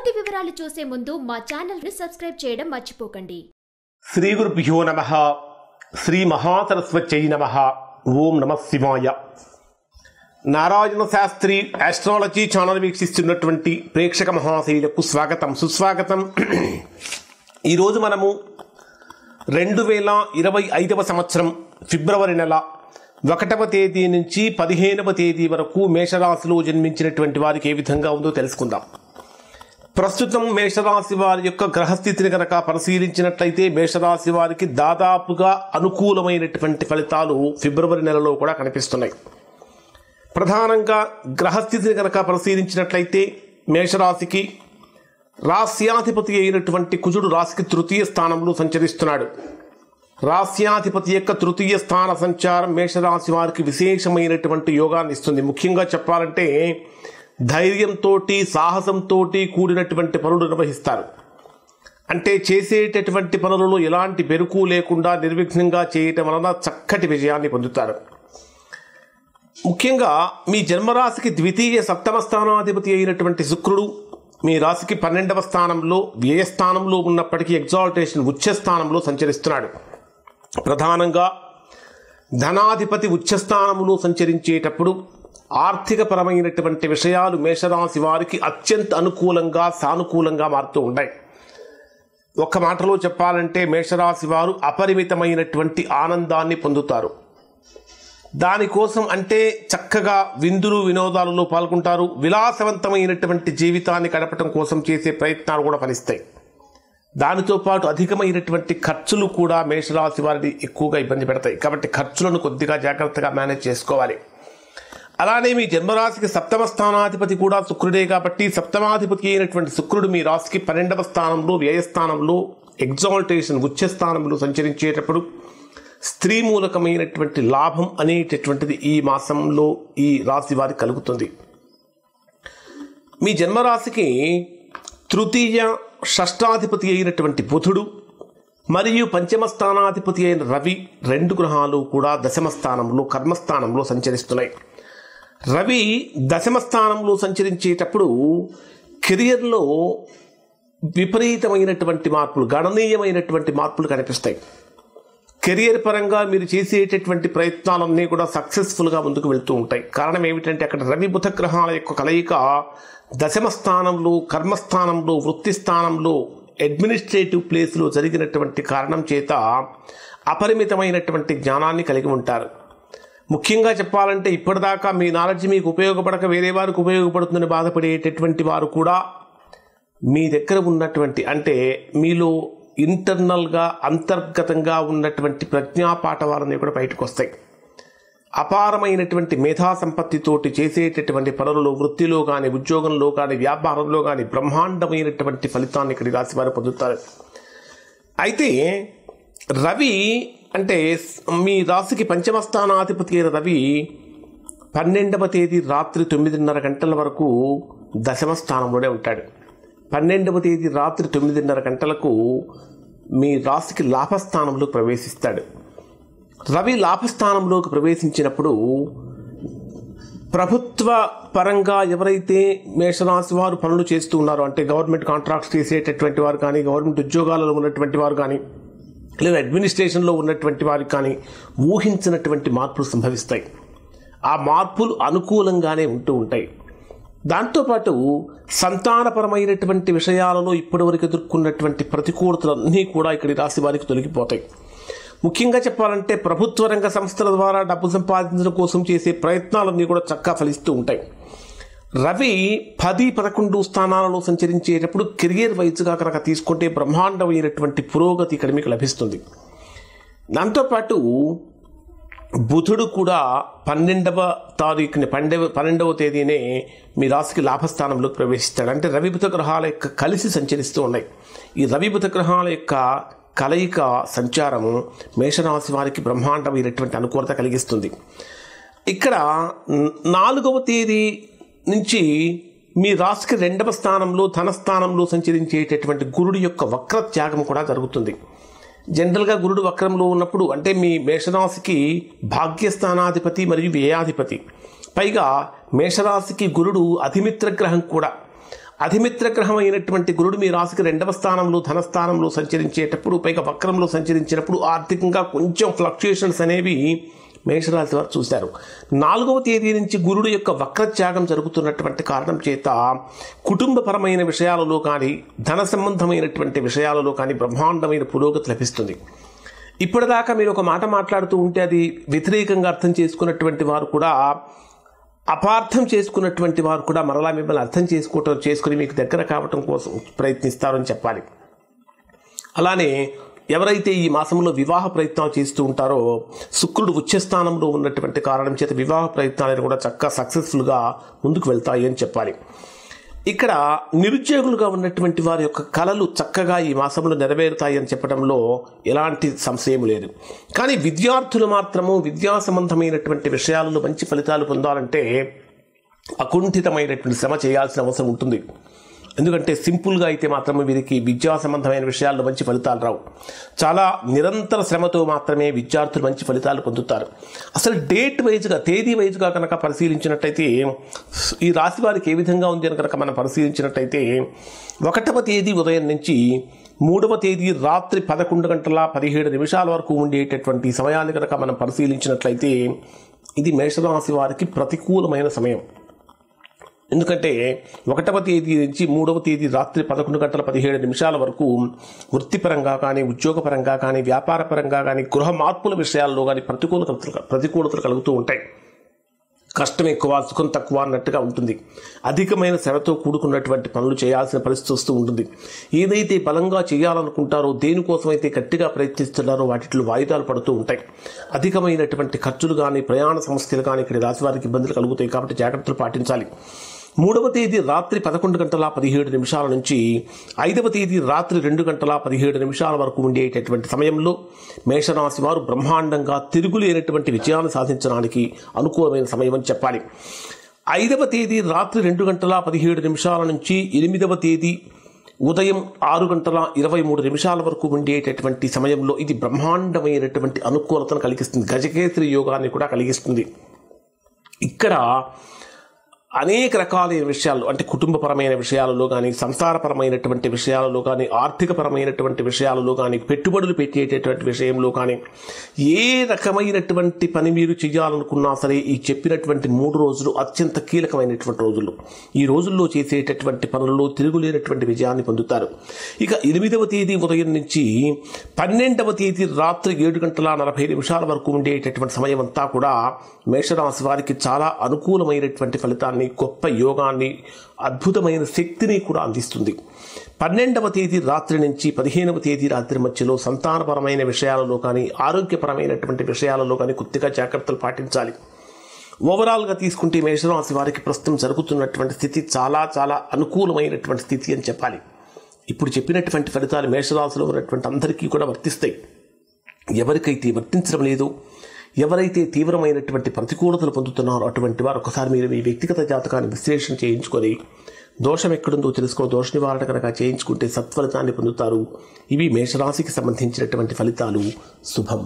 పూర్తి వివరాలు చూసే ముందు మా ఛానల్ ని సబ్స్క్రైబ్ చేయడం మర్చిపోకండి. శ్రీ గురుభ్యో నమః. శ్రీ మహాసరస్వత్యై నమః. ఓం నమః శివాయ. నారాయణ శాస్త్రి ఆస్ట్రాలజీ ఛానల్ వీక్షిస్తున్నటువంటి ప్రేక్షక మహాశైలకు స్వాగతం, సుస్వాగతం. ఈరోజు మనము 2025వ సంవత్సరం ఫిబ్రవరి నెల 1వ తేదీ నుంచి 15వ తేదీ వరకు మేషరాశిలో జన్మించినటువంటి వారికి ఏ విధంగా ఉందో తెలుసుకుందాం. ప్రస్తుతం మేషరాశి వారి యొక్క గ్రహస్థితిని కనుక పరిశీలించినట్లయితే మేషరాశి వారికి దాదాపుగా అనుకూలమైనటువంటి ఫలితాలు ఫిబ్రవరి నెలలో కూడా కనిపిస్తున్నాయి. ప్రధానంగా గ్రహస్థితిని కనుక పరిశీలించినట్లయితే మేషరాశికి రాస్యాధిపతి అయినటువంటి కుజుడు రాశికి తృతీయ స్థానంలో సంచరిస్తున్నాడు. రాస్యాధిపతి యొక్క తృతీయ స్థాన సంచారం మేషరాశి వారికి విశేషమైనటువంటి యోగాన్ని ఇస్తుంది. ముఖ్యంగా చెప్పాలంటే ధైర్యంతో సాహసంతో కూడినటువంటి పనులు నిర్వహిస్తారు. అంటే చేసేటటువంటి పనులలో ఎలాంటి బెరుకు లేకుండా నిర్విఘ్నంగా చేయటం వలన చక్కటి విజయాన్ని పొందుతారు. ముఖ్యంగా మీ జన్మరాశికి ద్వితీయ సప్తమ స్థానాధిపతి అయినటువంటి శుక్రుడు మీ రాశికి 12వ స్థానంలో వ్యయస్థానంలో ఉన్నప్పటికీ ఎగ్జాల్టేషన్ ఉచ్చస్థానంలో సంచరిస్తున్నాడు. ప్రధానంగా ధనాధిపతి ఉచ్చస్థానంలో సంచరించేటప్పుడు ఆర్థిక పరమైనటువంటి విషయాలు మేషరాశి వారికి అత్యంత అనుకూలంగా సానుకూలంగా మారుతూ ఉంటాయి. ఒక్క మాటలో చెప్పాలంటే మేషరాశి వారు అపరిమితమైనటువంటి ఆనందాన్ని పొందుతారు. దానికోసం అంటే చక్కగా విందులు వినోదాలలో పాల్గొంటారు. విలాసవంతమైనటువంటి జీవితాన్ని గడపడం కోసం చేసే ప్రయత్నాలు కూడా ఫలిస్తాయి. దానితో పాటు అధికమైనటువంటి ఖర్చులు కూడా మేషరాశి వారిని ఎక్కువగా ఇబ్బంది పెడతాయి. కాబట్టి ఖర్చులను కొద్దిగా జాగ్రత్తగా మేనేజ్ చేసుకోవాలి. అలానే మీ జన్మరాశికి సప్తమ స్థానాధిపతి కూడా శుక్రుడే కాబట్టి సప్తమాధిపతి అయినటువంటి శుక్రుడు మీ రాశికి 12వ స్థానంలో వ్యయస్థానంలో ఎగ్జాల్టేషన్ ఉచ్చస్థానంలో సంచరించేటప్పుడు స్త్రీ మూలకమైనటువంటి లాభం అనేటటువంటిది ఈ మాసంలో ఈ రాశి వారికి కలుగుతుంది. మీ జన్మరాశికి తృతీయ షష్టాధిపతి అయినటువంటి బుధుడు మరియు పంచమ స్థానాధిపతి అయిన రవి రెండు గ్రహాలు కూడా దశమ స్థానంలో కర్మస్థానంలో సంచరిస్తున్నాయి. రవి దశమ స్థానంలో సంచరించేటప్పుడు కెరియర్లో విపరీతమైనటువంటి మార్పులు, గణనీయమైనటువంటి మార్పులు కనిపిస్తాయి. కెరియర్ పరంగా మీరు చేసేటటువంటి ప్రయత్నాలన్నీ కూడా సక్సెస్ఫుల్గా ముందుకు వెళ్తూ ఉంటాయి. కారణం ఏమిటంటే అక్కడ రవి బుధ గ్రహాల యొక్క కలయిక దశమ స్థానంలో కర్మస్థానంలో వృత్తి స్థానంలో అడ్మినిస్ట్రేటివ్ ప్లేస్లో జరిగినటువంటి కారణం చేత అపరిమితమైనటువంటి జ్ఞానాన్ని కలిగి ఉంటారు. ముఖ్యంగా చెప్పాలంటే ఇప్పటిదాకా మీ నాలెడ్జ్ మీకు ఉపయోగపడక వేరే వారికి ఉపయోగపడుతుందని బాధపడేటటువంటి వారు కూడా మీ దగ్గర ఉన్నటువంటి అంటే మీలో ఇంటర్నల్గా అంతర్గతంగా ఉన్నటువంటి ప్రజ్ఞాపాఠవాలన్నీ కూడా బయటకు వస్తాయి. అపారమైనటువంటి మేధా సంపత్తితోటి చేసేటటువంటి పనులలో వృత్తిలో కానీ ఉద్యోగంలో కానీ వ్యాపారంలో కానీ బ్రహ్మాండమైనటువంటి ఫలితాన్ని ఇక్కడ రాశి వారు పొందుతారు. అయితే రవి అంటే మీ రాశికి పంచమ స్థానాధిపతి అయిన రవి 12వ తేదీ రాత్రి 9:30 గంటల వరకు దశమ స్థానంలోనే ఉంటాడు. 12వ తేదీ రాత్రి 9:30 గంటలకు మీ రాశికి లాభస్థానంలో ప్రవేశిస్తాడు. రవి లాభస్థానంలోకి ప్రవేశించినప్పుడు ప్రభుత్వ పరంగా ఎవరైతే మేషరాశి వారు పనులు చేస్తూ ఉన్నారో అంటే గవర్నమెంట్ కాంట్రాక్ట్స్ చేసేటటువంటి వారు కానీ గవర్నమెంట్ ఉద్యోగాలలో ఉన్నటువంటి వారు కానీ లేదా అడ్మినిస్ట్రేషన్లో ఉన్నటువంటి వారికి కానీ ఊహించినటువంటి మార్పులు సంభవిస్తాయి. ఆ మార్పులు అనుకూలంగానే ఉంటూ ఉంటాయి. దాంతోపాటు సంతానపరమైనటువంటి విషయాలలో ఇప్పటివరకు ఎదుర్కొన్నటువంటి ప్రతికూలతలన్నీ కూడా ఇక్కడి రాశి వారికి తొలగిపోతాయి. ముఖ్యంగా చెప్పాలంటే ప్రభుత్వ రంగ సంస్థల ద్వారా డబ్బు సంపాదించడం కోసం చేసే ప్రయత్నాలన్నీ కూడా చక్కగా ఫలిస్తూ ఉంటాయి. రవి 10, 11 స్థానాలలో సంచరించేటప్పుడు కెరియర్ వైజ్గా కనుక తీసుకుంటే బ్రహ్మాండమైనటువంటి పురోగతి ఇక్కడ మీకు లభిస్తుంది. దాంతోపాటు బుధుడు కూడా 12వ తారీఖుని 12వ తేదీనే మీ రాశికి లాభస్థానంలోకి ప్రవేశిస్తాడు. అంటే రవి బుధ గ్రహాల యొక్క కలిసి సంచరిస్తూ ఉన్నాయి. ఈ రవి బుధ గ్రహాల యొక్క కలయిక సంచారము మేషరాశి వారికి బ్రహ్మాండమైనటువంటి అనుకూలత కలిగిస్తుంది. ఇక్కడ 4వ తేదీ నుంచి మీ రాశికి 2వ స్థానంలో ధనస్థానంలో సంచరించేటటువంటి గురుడి యొక్క వక్రత్యాగం కూడా జరుగుతుంది. జనరల్గా గురుడు వక్రంలో ఉన్నప్పుడు అంటే మీ మేషరాశికి భాగ్యస్థానాధిపతి మరియు వ్యయాధిపతి, పైగా మేషరాశికి గురుడు అధిమిత్ర గ్రహం కూడా. అధిమిత్ర గ్రహం అయినటువంటి గురుడు మీ రాశికి 2వ స్థానంలో ధనస్థానంలో సంచరించేటప్పుడు, పైగా వక్రంలో సంచరించినప్పుడు ఆర్థికంగా కొంచెం ఫ్లక్చుయేషన్స్ అనేవి మేషరాశి వారు చూశారు. 4వ తేదీ నుంచి గురుడు యొక్క వక్రత్యాగం జరుగుతున్నటువంటి కారణం చేత కుటుంబపరమైన విషయాలలో కానీ ధన సంబంధమైనటువంటి విషయాలలో కానీ బ్రహ్మాండమైన పురోగతి లభిస్తుంది. ఇప్పటిదాకా మీరు ఒక మాట మాట్లాడుతూ ఉంటే అది వ్యతిరేకంగా అర్థం చేసుకున్నటువంటి వారు కూడా, అపార్థం చేసుకున్నటువంటి వారు కూడా మరలా మిమ్మల్ని అర్థం చేసుకుని మీకు దగ్గర కావటం కోసం ప్రయత్నిస్తారని చెప్పాలి. అలానే ఎవరైతే ఈ మాసంలో వివాహ ప్రయత్నాలు చేస్తూ ఉంటారో శుక్రుడు ఉచ్చస్థానంలో ఉన్నటువంటి కారణం చేత వివాహ ప్రయత్నాలను కూడా చక్కగా సక్సెస్ఫుల్గా ముందుకు వెళ్తాయి అని చెప్పాలి. ఇక్కడ నిరుద్యోగులుగా ఉన్నటువంటి వారి యొక్క కళలు చక్కగా ఈ మాసంలో నెరవేరుతాయి అని చెప్పడంలో ఎలాంటి సంశయం లేదు. కానీ విద్యార్థులు మాత్రము విద్యా సంబంధమైనటువంటి విషయాలలో మంచి ఫలితాలు పొందాలంటే అకుంఠితమైనటువంటి శ్రమ చేయాల్సిన అవసరం ఉంటుంది. ఎందుకంటే సింపుల్గా అయితే మాత్రమే వీరికి విద్యా సంబంధమైన విషయాల్లో మంచి ఫలితాలు రావు. చాలా నిరంతర శ్రమతో మాత్రమే విద్యార్థులు మంచి ఫలితాలు పొందుతారు. అసలు డేట్ వైజ్గా, తేదీ వైజ్గా కనుక పరిశీలించినట్టయితే ఈ రాశి వారికి ఏ విధంగా ఉంది అని కనుక మనం పరిశీలించినట్టయితే 1వ తేదీ ఉదయం నుంచి 3వ తేదీ రాత్రి 11:17 వరకు ఉండేటటువంటి సమయాన్ని కనుక మనం పరిశీలించినట్లయితే ఇది మేషరాశి వారికి ప్రతికూలమైన సమయం. ఎందుకంటే 1వ తేదీ నుంచి 3వ తేదీ రాత్రి 11:17 వరకు వృత్తిపరంగా కానీ, ఉద్యోగపరంగా కానీ, వ్యాపారపరంగా కానీ, గృహ మార్పుల విషయాల్లో కానీ ప్రతికూలతలు కలుగుతూ ఉంటాయి. కష్టం ఎక్కువ, సుఖం తక్కువ అన్నట్టుగా ఉంటుంది. అధికమైన శ్రమతో కూడుకున్నటువంటి పనులు చేయాల్సిన పరిస్థితి వస్తూ ఉంటుంది. ఏదైతే బలంగా చేయాలనుకుంటారో, దేనికోసమైతే గట్టిగా ప్రయత్నిస్తున్నారో వాటిలో వాయిదాలు పడుతూ ఉంటాయి. అధికమైనటువంటి ఖర్చులు కానీ, ప్రయాణ సమస్యలు కానీ ఇక్కడ రాశి వారికి ఇబ్బందులు కలుగుతాయి. కాబట్టి జాగ్రత్తలు పాటించాలి. 3వ తేదీ రాత్రి 11:17 నుంచి 5వ తేదీ రాత్రి 2:17 వరకు ఉండేటటువంటి సమయంలో మేషరాశి వారు బ్రహ్మాండంగా తిరుగులేనటువంటి విజయాన్ని సాధించడానికి అనుకూలమైన సమయం అని చెప్పాలి. 5వ తేదీ రాత్రి 2:17 నుంచి 8వ తేదీ ఉదయం 6:23 వరకు ఉండేటటువంటి సమయంలో ఇది బ్రహ్మాండమైనటువంటి అనుకూలతను కలిగిస్తుంది. గజకేసరి యోగాన్ని కూడా కలిగిస్తుంది. ఇక్కడ అనేక రకాలైన విషయాలు, అంటే కుటుంబపరమైన విషయాలలో కానీ, సంసారపరమైనటువంటి విషయాలలో కానీ, ఆర్థికపరమైనటువంటి విషయాలలో కానీ, పెట్టుబడులు పెట్టేటటువంటి విషయంలో కానీ, ఏ రకమైనటువంటి పని మీరు చేయాలనుకున్నా సరే ఈ చెప్పినటువంటి 3 రోజులు అత్యంత కీలకమైనటువంటి రోజులు. ఈ రోజుల్లో చేసేటటువంటి పనుల్లో తిరుగులేనటువంటి విజయాన్ని పొందుతారు. ఇక 8వ తేదీ ఉదయం నుంచి 12వ తేదీ రాత్రి 7:40 వరకు ఉండేటటువంటి సమయం అంతా కూడా మేషరాశి వారికి చాలా అనుకూలమైనటువంటి ఫలితాన్ని, గొప్ప యోగాన్ని, అద్భుతమైన శక్తిని కూడా అందిస్తుంది. 12వ తేదీ రాత్రి నుంచి 15వ తేదీ రాత్రి మధ్యలో సంతానపరమైన విషయాలలో కానీ, ఆరోగ్యపరమైనటువంటి విషయాలలో కానీ కొద్దిగా జాగ్రత్తలు పాటించాలి. ఓవరాల్గా తీసుకుంటే మేషరాశి వారికి ప్రస్తుతం జరుగుతున్నటువంటి స్థితి చాలా చాలా అనుకూలమైనటువంటి స్థితి అని చెప్పాలి. ఇప్పుడు చెప్పినటువంటి ఫలితాలు మేషరాశిలో ఉన్నటువంటి అందరికీ కూడా వర్తిస్తాయి. ఎవరికైతే వర్తించడం లేదో, ఎవరైతే తీవ్రమైనటువంటి ప్రతికూలతలు పొందుతున్నారో అటువంటి వారు ఒకసారి మీరు మీ వ్యక్తిగత జాతకాన్ని విశ్లేషణ చేయించుకొని దోషం ఎక్కడుందో తెలుసుకొని దోష నివారణ కనుక చేయించుకుంటే సత్ఫలితాన్ని పొందుతారు. ఇవి మేషరాశికి సంబంధించినటువంటి ఫలితాలు. శుభం.